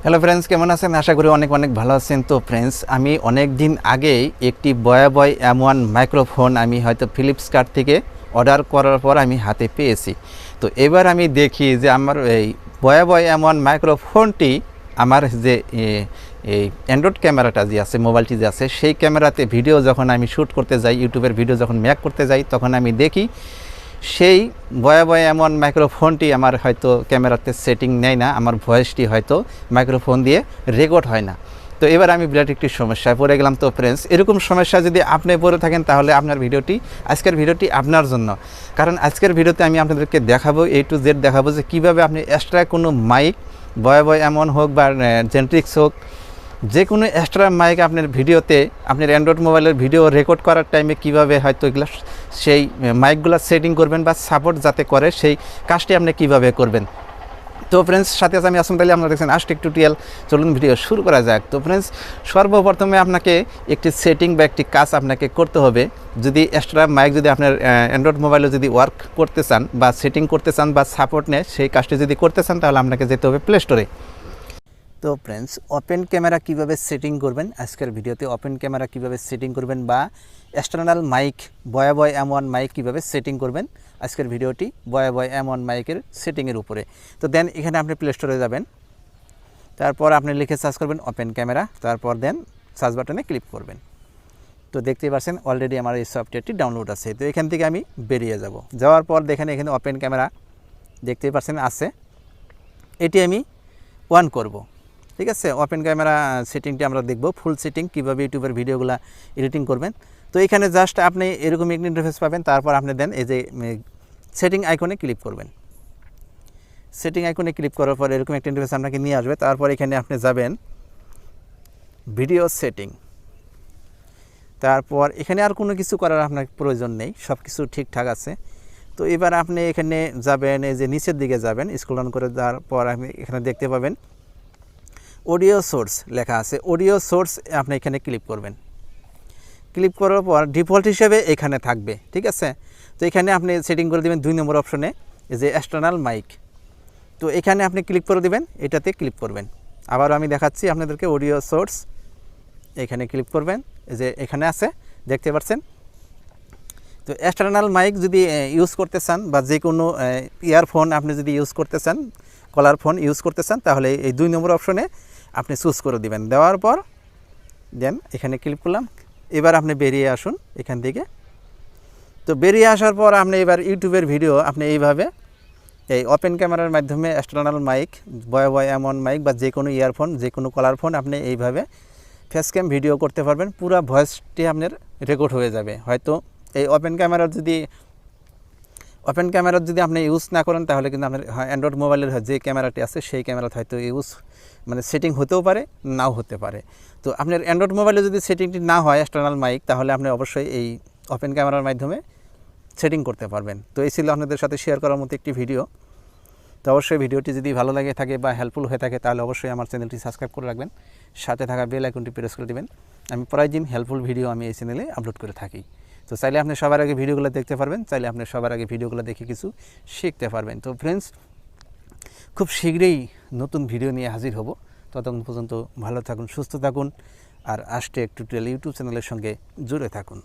Hello friends, কেমন আছেন? আশা করি অনেক অনেক ভালো আছেন। তো ফ্রেন্ডস, আমি অনেক দিন আগেই একটি বয়া M1 মাইক্রোফোন আমি হয়তো ফ্লিপকার্ট থেকে অর্ডার করার পর আমি হাতে পেয়েছি। তো এবার আমি দেখি যে আমার এই বয়া M1 মাইক্রোফোনটি আমার যে এই অ্যান্ড্রয়েড ক্যামেরাটা যে আছে, মোবাইলটি যে আছে, সেই ক্যামেরাতে ভিডিও যখন আমি শ্যুট করতে যাই, ইউটিউবের ভিডিও যখন মেক করতে যাই, তখন আমি দেখি সেই বয়া M1 মাইক্রোফোনটি আমার হয়তো ক্যামেরাতে সেটিং নেয় না, আমার ভয়েসটি হয়তো মাইক্রোফোন দিয়ে রেকর্ড হয় না। তো এবার আমি বিরাট একটি সমস্যায় পড়ে গেলাম। তো ফ্রেন্ডস, এরকম সমস্যা যদি আপনি পড়ে থাকেন তাহলে আজকের ভিডিওটি আপনার জন্য। কারণ আজকের ভিডিওতে আমি আপনাদেরকে দেখাবো, A to Z দেখাবো যে কীভাবে আপনি এক্সট্রা কোনো মাইক, বয়া M1 হোক বা জেন্ট্রিক্স হোক, যে কোনো এক্সট্রা মাইক আপনার ভিডিওতে, আপনার অ্যান্ড্রয়েড মোবাইলের ভিডিও রেকর্ড করার টাইমে কীভাবে হয়তো এগুলো সেই মাইকগুলো সেটিং করবেন বা সাপোর্ট যাতে করে সেই কাজটি আপনি কীভাবে করবেন। তো ফ্রেন্ডস, সাথে আছে আমি আসম তাহলে আপনারা দেখছেন আস্টেক টিউটোরিয়াল। চলুন ভিডিও শুরু করা যাক। তো ফ্রেন্ডস, সর্বপ্রথমে আপনাকে একটি সেটিং বা একটি কাজ আপনাকে করতে হবে। যদি এক্সট্রা মাইক যদি আপনার অ্যান্ড্রয়েড মোবাইলে যদি ওয়ার্ক করতে চান বা সেটিং করতে চান বা সাপোর্ট নেয়, সেই কাজটি যদি করতে চান তাহলে আপনাকে যেতে হবে প্লে স্টোরে। তো ফ্রেন্ডস, ওপেন ক্যামেরা কিভাবে সেটিং করবেন, আজকের ভিডিওতে ওপেন ক্যামেরা কিভাবে সেটিং করবেন বা এক্সটার্নাল মাইক বয়া M1 মাইক কিভাবে সেটিং করবেন, আজকের ভিডিওটি বয়া M1 মাইকের সেটিংয়ের উপরে। তো দেন এখানে আপনি প্লে স্টোরে যাবেন, তারপর আপনি লিখে সার্চ করবেন ওপেন ক্যামেরা, তারপর দেন সার্চ বাটনে ক্লিক করবেন। তো দেখতেই পাচ্ছেন অলরেডি আমার এই সফটওয়্যারটি ডাউনলোড আছে। তো এখান থেকে আমি বেরিয়ে যাব, যাওয়ার পর দেখেন এখানে ওপেন ক্যামেরা দেখতেই পাচ্ছেন আছে, এটি আমি অন করব। ঠিক আছে, ওপেন ক্যামেরা সেটিংটি আমরা দেখব, ফুল সেটিং কীভাবে ইউটিউবের ভিডিওগুলো এডিটিং করবেন। তো এখানে জাস্ট আপনি এরকম একটি ইন্টারফেস পাবেন, তারপর আপনি দেন এই যে সেটিং আইকনে ক্লিক করবেন। সেটিং আইকনে ক্লিক করার পর এরকম একটা ইন্টারফেস আপনাকে নিয়ে আসবে। তারপর এখানে আপনি যাবেন ভিডিও সেটিং, তারপর এখানে আর কোনো কিছু করার আপনার প্রয়োজন নেই, সব কিছু ঠিকঠাক আছে। তো এবার আপনি এখানে যাবেন, এই যে নিচের দিকে যাবেন, স্ক্রল ডাউন করে যাওয়ার পর আপনি এখানে দেখতে পাবেন অডিও সোর্স লেখা আছে। অডিও সোর্স আপনি এখানে ক্লিক করবেন। ক্লিক করার পর ডিফল্ট হিসেবে এখানে থাকবে। ঠিক আছে, তো এখানে আপনি সেটিং করে দেবেন 2 নম্বর অপশনে, এই যে এক্সটার্নাল মাইক। তো এখানে আপনি ক্লিক করে দেবেন, এটাতে ক্লিক করবেন। আবার আমি দেখাচ্ছি আপনাদেরকে, অডিও সোর্স এখানে ক্লিক করবেন, এই যে এখানে আছে দেখতে পাচ্ছেন। তো এক্সটার্নাল মাইক যদি ইউজ করতে চান বা যে কোনো ইয়ারফোন আপনি যদি ইউজ করতে চান, কলার ফোন ইউজ করতে চান, তাহলে এই 2 নম্বর অপশনে আপনি চুজ করে দিবেন। দেওয়ার পর দেন এখানে ক্লিক করলাম। এবার আপনি বেরিয়ে আসুন এখান থেকে। তো বেরিয়ে আসার পর আপনি এবার ইউটিউবের ভিডিও আপনি এইভাবে এই ওপেন ক্যামেরার মাধ্যমে এক্সটার্নাল মাইক, বয়া M1 মাইক বা যে কোনো ইয়ারফোন, যে কোনো কলার ফোন আপনি এইভাবে ফেস ক্যাম ভিডিও করতে পারবেন। পুরো ভয়েসটি আপনার রেকর্ড হয়ে যাবে। হয়তো এই ওপেন ক্যামেরার যদি আপনি ইউজ না করেন তাহলে কিন্তু আপনার অ্যান্ড্রয়েড মোবাইলের যে ক্যামেরাটি আছে সেই ক্যামেরাতে হয়তো ইউজ সেটিং হতেও পারে, নাও হতে পারে। তো আপনার অ্যান্ড্রয়েড মোবাইলে যদি সেটিংটি না হয় এক্সটার্নাল মাইক, তাহলে আপনি অবশ্যই এই ওপেন ক্যামেরার মাধ্যমে সেটিং করতে পারবেন। তো এই ছিল আপনাদের সাথে শেয়ার করার মতো একটি ভিডিও। তো অবশ্যই ভিডিওটি যদি ভালো লাগে থাকে বা হেল্পফুল হয়ে থাকে তাহলে অবশ্যই আমার চ্যানেলটি সাবস্ক্রাইব করে রাখবেন, সাথে থাকা বেল আইকনটি প্রেস করে দেবেন। আমি প্রায় দিন হেল্পফুল ভিডিও আমি এই চ্যানেলে আপলোড করে থাকি। তো চাইলে আপনি সবার আগে ভিডিওগুলো দেখতে পারবেন, চাইলে আপনি সবার আগে ভিডিওগুলো দেখে কিছু শিখতে পারবেন। তো ফ্রেন্ডস, খুব শীঘ্রই নতুন ভিডিও নিয়ে হাজির হব। ততক্ষণ পর্যন্ত ভালো থাকুন, সুস্থ থাকুন, আর আস্টেক টিউটোরিয়াল ইউটিউব চ্যানেলের সঙ্গে জুড়ে থাকুন।